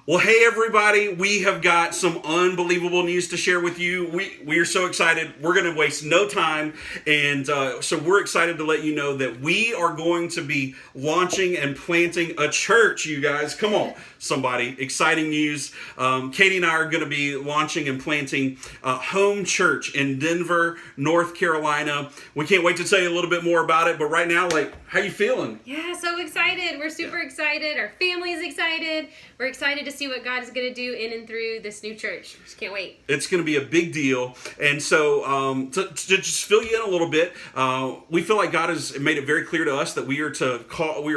Well, hey everybody, we have got some unbelievable news to share with you. We are so excited. We're going to waste no time. And so we're excited to let you know that we are going to be launching and planting a church, you guys. Come on, somebody. Exciting news. Katie and I are going to be launching and planting a home church in Denver, North Carolina. We can't wait to tell you a little bit more about it. But right now, how you feeling? Yeah, so excited. We're super excited. Our family's excited. We're excited to see what God is going to do in and through this new church. Just can't wait. It's going to be a big deal. And so to just fill you in a little bit, we feel like God has made it very clear to us that we are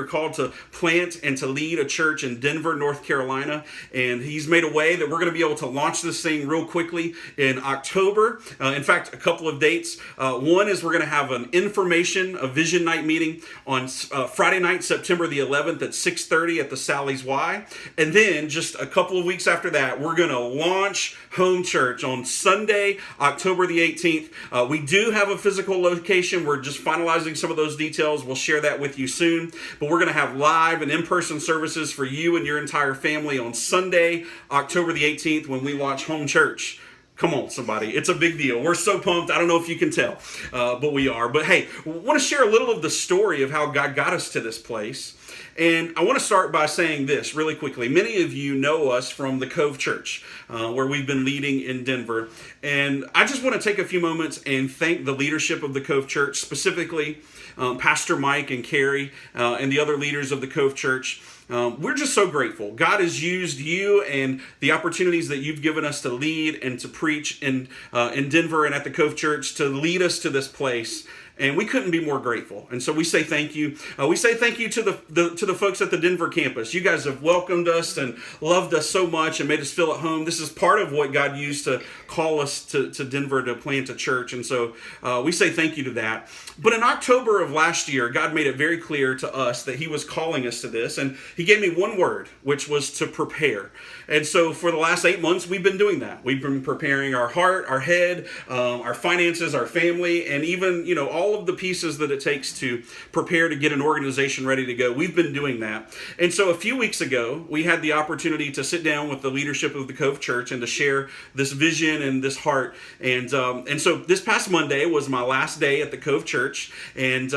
called to plant and to lead a church in Denver, North Carolina. And he's made a way that we're going to be able to launch this thing real quickly in October. In fact, a couple of dates. One is we're going to have a vision night meeting on Friday night, September the 11th at 6:30 at the Sally's Y. And then just a couple of weeks after that, we're going to launch home church on Sunday, October the 18th. We do have a physical location. We're just finalizing some of those details. We'll share that with you soon. But we're going to have live and in-person services for you and your entire family on Sunday, October the 18th when we launch home church. Come on, somebody. It's a big deal. We're so pumped. I don't know if you can tell, but we are. But hey, I want to share a little of the story of how God got us to this place. And I want to start by saying this really quickly. Many of you know us from the Cove Church, where we've been leading in Denver. And I just want to take a few moments and thank the leadership of the Cove Church, specifically Pastor Mike and Carrie and the other leaders of the Cove Church. We're just so grateful. God has used you and the opportunities that you've given us to lead and to preach in Denver and at the Cove Church to lead us to this place. And we couldn't be more grateful. And so we say thank you. We say thank you to the folks at the Denver campus. You guys have welcomed us and loved us so much and made us feel at home. This is part of what God used to call us to Denver to plant a church. And so we say thank you to that. But in October of last year, God made it very clear to us that he was calling us to this. And he gave me one word, which was to prepare. And so for the last 8 months, we've been doing that. We've been preparing our heart, our head, our finances, our family, and even, all of the pieces that it takes to prepare to get an organization ready to go. We've been doing that. And so a few weeks ago, we had the opportunity to sit down with the leadership of the Cove Church and to share this vision and this heart. And so this past Monday was my last day at the Cove Church. And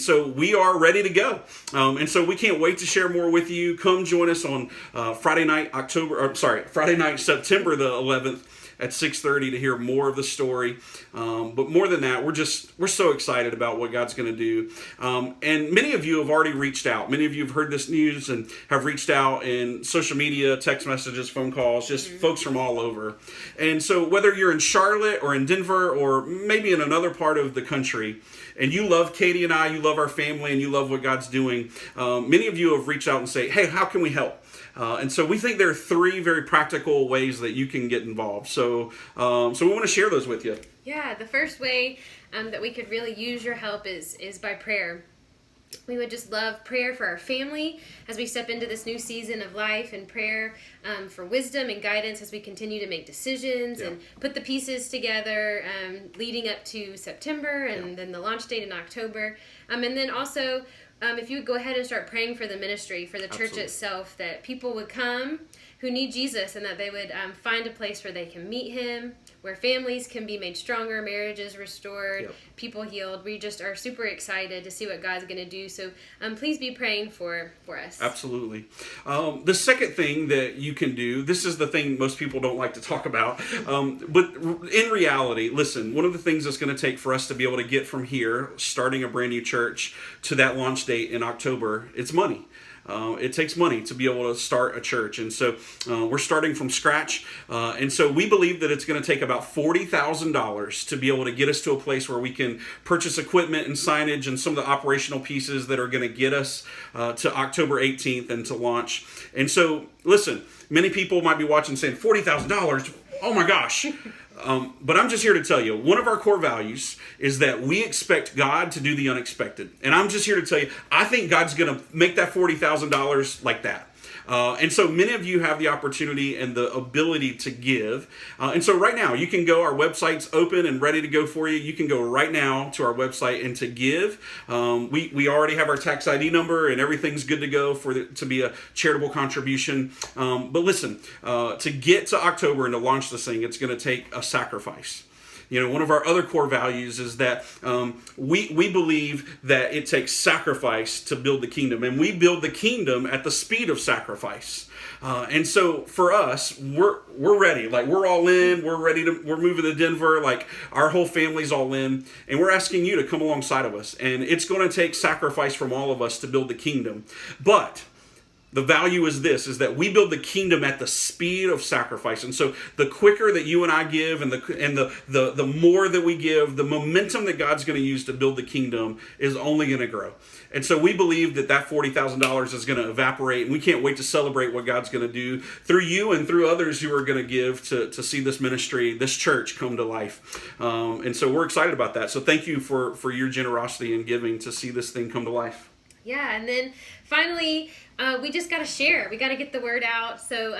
so we are ready to go. And so we can't wait to share more with you. Come join us on Friday night, September the 11th. At 6:30 to hear more of the story. But more than that, we're so excited about what God's going to do. And many of you have already reached out. Many of you have heard this news and have reached out in social media, text messages, phone calls, just folks from all over. And so whether you're in Charlotte or in Denver or maybe in another part of the country, and you love Katie and I, you love our family, and you love what God's doing, many of you have reached out and say, hey, how can we help? And so we think there are 3 very practical ways that you can get involved. So we want to share those with you. Yeah, the first way that we could really use your help is by prayer. We would just love prayer for our family as we step into this new season of life, and prayer for wisdom and guidance as we continue to make decisions and put the pieces together leading up to September and then the launch date in October. And then also, if you would go ahead and start praying for the ministry, for the church itself, that people would come who need Jesus and that they would find a place where they can meet him, where families can be made stronger, marriages restored, people healed. We just are super excited to see what God's going to do. So please be praying for us. Absolutely. The second thing that you can do, this is the thing most people don't like to talk about, but in reality, listen, one of the things that's going to take for us to be able to get from here, starting a brand new church, to that launch date in October, it's money. It takes money to be able to start a church. And so we're starting from scratch. And so we believe that it's going to take about $40,000 to be able to get us to a place where we can purchase equipment and signage and some of the operational pieces that are going to get us to October 18th and to launch. And so, listen, many people might be watching saying, $40,000? Oh my gosh. But I'm just here to tell you, one of our core values is that we expect God to do the unexpected. And I'm just here to tell you, I think God's going to make that $40,000 like that. And so many of you have the opportunity and the ability to give. And so right now, you can go, our website's open and ready to go for you. You can go right now to our website and to give. We already have our tax ID number and everything's good to go for to be a charitable contribution. But listen, to get to October and to launch this thing, it's going to take a sacrifice. One of our other core values is that we believe that it takes sacrifice to build the kingdom, and we build the kingdom at the speed of sacrifice. And so for us, we're ready. Like, we're all in. We're ready to. We're moving to Denver. Like, our whole family's all in, and we're asking you to come alongside of us. And it's going to take sacrifice from all of us to build the kingdom, but the value is this, is that we build the kingdom at the speed of sacrifice. And so the quicker that you and I give and the more that we give, the momentum that God's going to use to build the kingdom is only going to grow. And so we believe that $40,000 is going to evaporate, and we can't wait to celebrate what God's going to do through you and through others who are going to give to see this ministry, this church come to life. And so we're excited about that. So thank you for your generosity in giving to see this thing come to life. Yeah, and then finally, we just got to share. We got to get the word out. So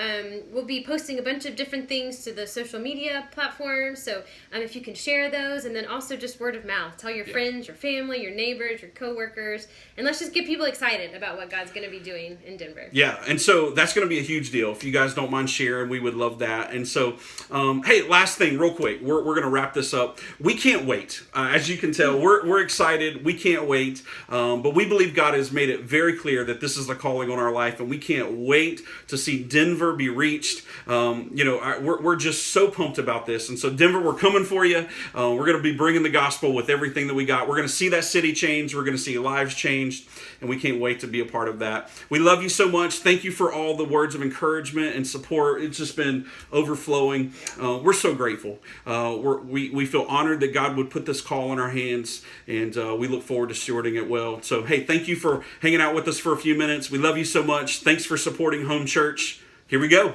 we'll be posting a bunch of different things to the social media platforms. So if you can share those, and then also just word of mouth. Tell your friends, your family, your neighbors, your coworkers, and let's just get people excited about what God's going to be doing in Denver. Yeah, and so that's going to be a huge deal. If you guys don't mind sharing, we would love that. And so, hey, last thing, real quick, we're going to wrap this up. We can't wait. As you can tell, we're excited. We can't wait. But we believe God has made it very clear that this is the calling on our life, and we can't wait to see Denver be reached. We're just so pumped about this. And so Denver, we're coming for you. We're going to be bringing the gospel with everything that we got. We're going to see that city change. We're going to see lives changed, and we can't wait to be a part of that. We love you so much. Thank you for all the words of encouragement and support. It's just been overflowing. We're so grateful. We feel honored that God would put this call in our hands, and we look forward to stewarding it well. So, hey, thank you for hanging out with us for a few minutes. We love you so much. Thanks for supporting Home Church. Here we go.